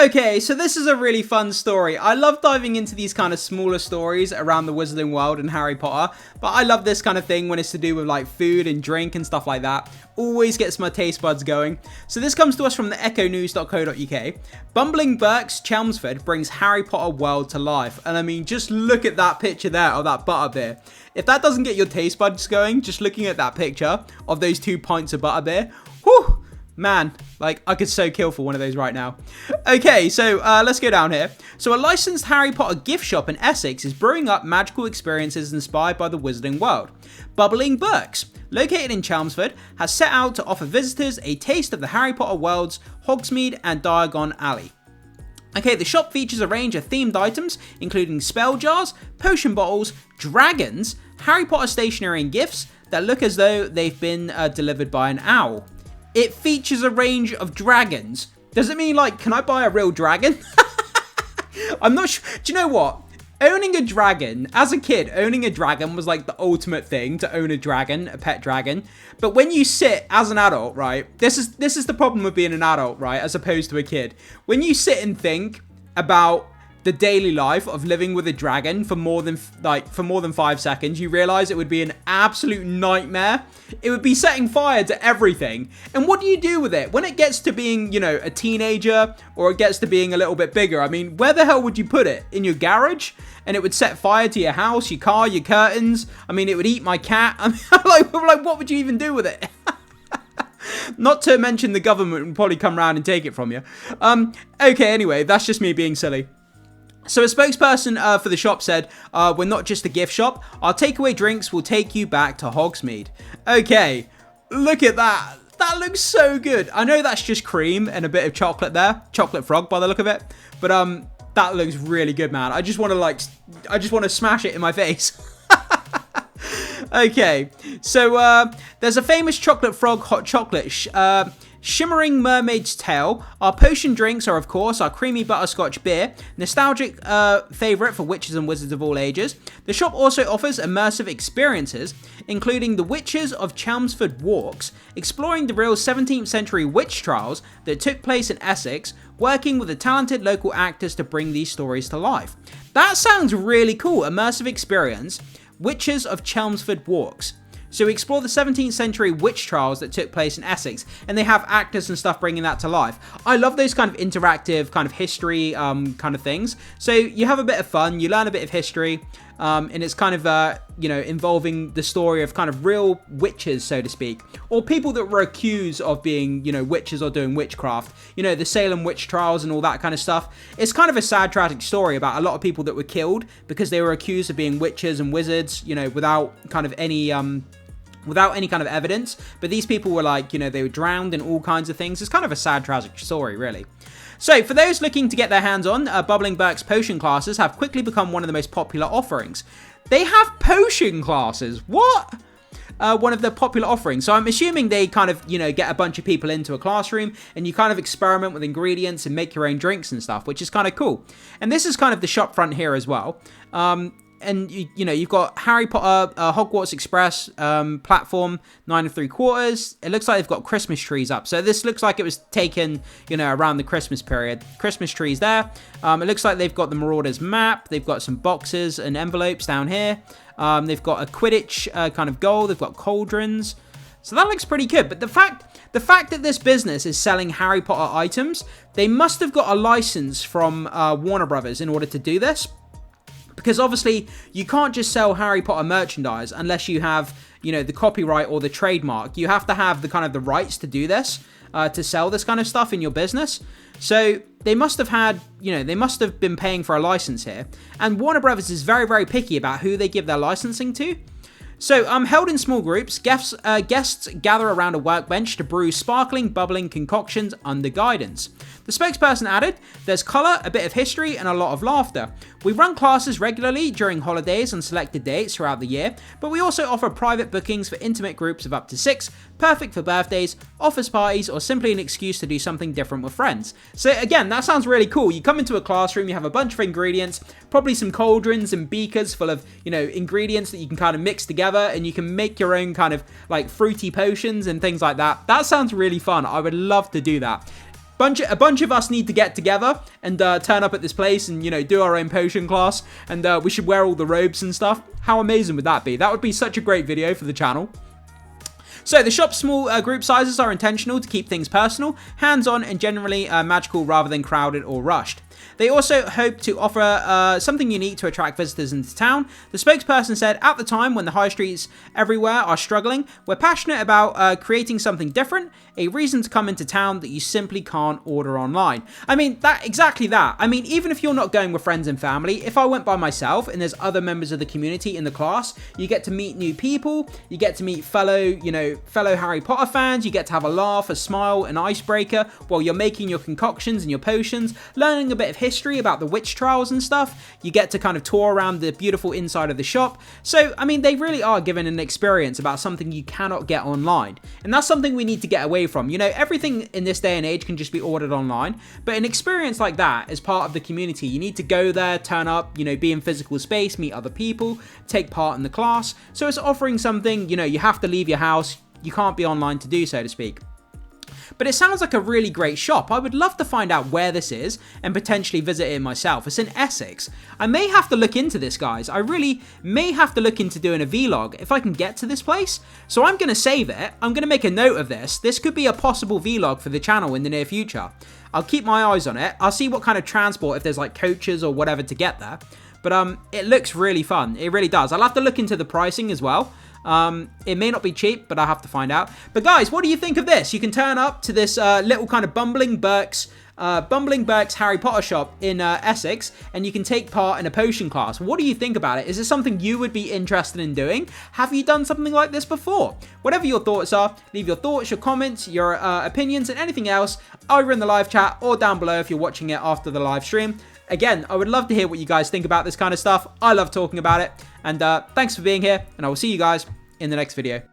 Okay, so this is a really fun story. I love diving into these kind of smaller stories around the Wizarding World and Harry Potter, but I love this kind of thing when it's to do with like food and drink and stuff like that. Always gets my taste buds going. So this comes to us from the echonews.co.uk. Bumbling Burke's Chelmsford brings Harry Potter world to life. And I mean, just look at that picture there of that butterbeer. If that doesn't get your taste buds going, just looking at that picture of those 2 pints of butterbeer, whew! Man, like, I could so kill for one of those right now. Okay, so let's go down here. So a licensed Harry Potter gift shop in Essex is brewing up magical experiences inspired by the Wizarding World. Bubbling Burke's, located in Chelmsford, has set out to offer visitors a taste of the Harry Potter worlds Hogsmeade and Diagon Alley. Okay, the shop features a range of themed items, including spell jars, potion bottles, dragons, Harry Potter stationery and gifts that look as though they've been delivered by an owl. It features a range of dragons. Does it mean, like, can I buy a real dragon? I'm not sure. Do you know what? Owning a dragon, as a kid, owning a dragon was like the ultimate thing, to own a dragon, a pet dragon. But when you sit as an adult, right? This is the problem with being an adult, right? As opposed to a kid. When you sit and think about the daily life of living with a dragon for more than 5 seconds, you realize it would be an absolute nightmare. It would be setting fire to everything. And what do you do with it when it gets to being, you know, a teenager, or it gets to being a little bit bigger? I mean, where the hell would you put it? In your garage? And it would set fire to your house, your car, your curtains. I mean, it would eat my cat. I mean, like what would you even do with it? Not to mention the government would probably come around and take it from you. Okay, anyway, that's just me being silly. So a spokesperson for the shop said, we're not just a gift shop. Our takeaway drinks will take you back to Hogsmeade. Okay, look at that. That looks so good. I know that's just cream and a bit of chocolate there. Chocolate frog by the look of it. But that looks really good, man. I just want to smash it in my face. Okay, so there's a famous chocolate frog hot chocolate shimmering mermaid's tail. Our potion drinks are, of course, our creamy butterscotch beer, nostalgic favourite for witches and wizards of all ages. The shop also offers immersive experiences, including the Witches of Chelmsford Walks, exploring the real 17th century witch trials that took place in Essex, working with the talented local actors to bring these stories to life. That sounds really cool. Immersive experience, Witches of Chelmsford Walks. So we explore the 17th century witch trials that took place in Essex, and they have actors and stuff bringing that to life. I love those kind of interactive kind of history kind of things. So you have a bit of fun, you learn a bit of history, and it's kind of, you know, involving the story of kind of real witches, so to speak, or people that were accused of being, you know, witches or doing witchcraft. You know, the Salem witch trials and all that kind of stuff. It's kind of a sad, tragic story about a lot of people that were killed because they were accused of being witches and wizards, you know, without kind of any kind of evidence. But these people were like, you know, they were drowned and all kinds of things. It's kind of a sad, tragic story, really. So for those looking to get their hands on, Bubbling Burke's potion classes have quickly become one of the most popular offerings. They have potion classes. What? One of the popular offerings. So I'm assuming they kind of, you know, get a bunch of people into a classroom and you kind of experiment with ingredients and make your own drinks and stuff, which is kind of cool. And this is kind of the shop front here as well. And you know, you've got Harry Potter, Hogwarts Express platform 9 3/4. It looks like they've got Christmas trees up. So this looks like it was taken, you know, around the Christmas period. Christmas trees there. It looks like they've got the Marauders map. They've got some boxes and envelopes down here. They've got a Quidditch kind of goal. They've got cauldrons. So that looks pretty good. But the fact that this business is selling Harry Potter items, they must have got a license from Warner Brothers in order to do this. Because obviously, you can't just sell Harry Potter merchandise unless you have, you know, the copyright or the trademark. You have to have the kind of the rights to do this, to sell this kind of stuff in your business. So they must have had, you know, they must have been paying for a license here. And Warner Brothers is very, very picky about who they give their licensing to. So, held in small groups, guests gather around a workbench to brew sparkling, bubbling concoctions under guidance. The spokesperson added, "There's colour, a bit of history, and a lot of laughter. We run classes regularly during holidays and selected dates throughout the year, but we also offer private bookings for intimate groups of up to 6, perfect for birthdays, office parties, or simply an excuse to do something different with friends." So again, that sounds really cool. You come into a classroom, you have a bunch of ingredients, probably some cauldrons and beakers full of, you know, ingredients that you can kind of mix together, and you can make your own kind of like fruity potions and things like that. That sounds really fun. I would love to do that. A bunch of us need to get together and turn up at this place and, you know, do our own potion class. And we should wear all the robes and stuff. How amazing would that be? That would be such a great video for the channel. So the shop's small group sizes are intentional to keep things personal, hands-on, and generally magical rather than crowded or rushed. They also hope to offer something unique to attract visitors into town. The spokesperson said, at the time when the high streets everywhere are struggling, we're passionate about creating something different, a reason to come into town that you simply can't order online. I mean, exactly that. I mean, even if you're not going with friends and family, if I went by myself and there's other members of the community in the class, you get to meet new people, you get to meet fellow Harry Potter fans, you get to have a laugh, a smile, an icebreaker while you're making your concoctions and your potions, learning a bit of history about the witch trials and stuff. You get to kind of tour around the beautiful inside of the shop. So, I mean, they really are giving an experience about something you cannot get online. And that's something we need to get away from. You know, everything in this day and age can just be ordered online, but an experience like that as part of the community, you need to go there, turn up, you know, be in physical space, meet other people, take part in the class. So it's offering something, you know, you have to leave your house, you can't be online to do so to speak. But it sounds like a really great shop. I would love to find out where this is and potentially visit it myself. It's in Essex. I may have to look into this, guys. I really may have to look into doing a vlog if I can get to this place. So I'm going to save it. I'm going to make a note of this. This could be a possible vlog for the channel in the near future. I'll keep my eyes on it. I'll see what kind of transport, if there's like coaches or whatever to get there. But it looks really fun. It really does. I'll have to look into the pricing as well. It may not be cheap, but I'll have to find out. But guys, what do you think of this? You can turn up to this little kind of Bumbling Burke's Harry Potter shop in Essex, and you can take part in a potion class. What do you think about it? Is this something you would be interested in doing? Have you done something like this before? Whatever your thoughts are, leave your thoughts, your comments, your opinions, and anything else either in the live chat or down below if you're watching it after the live stream. Again, I would love to hear what you guys think about this kind of stuff. I love talking about it. And thanks for being here, and I will see you guys in the next video.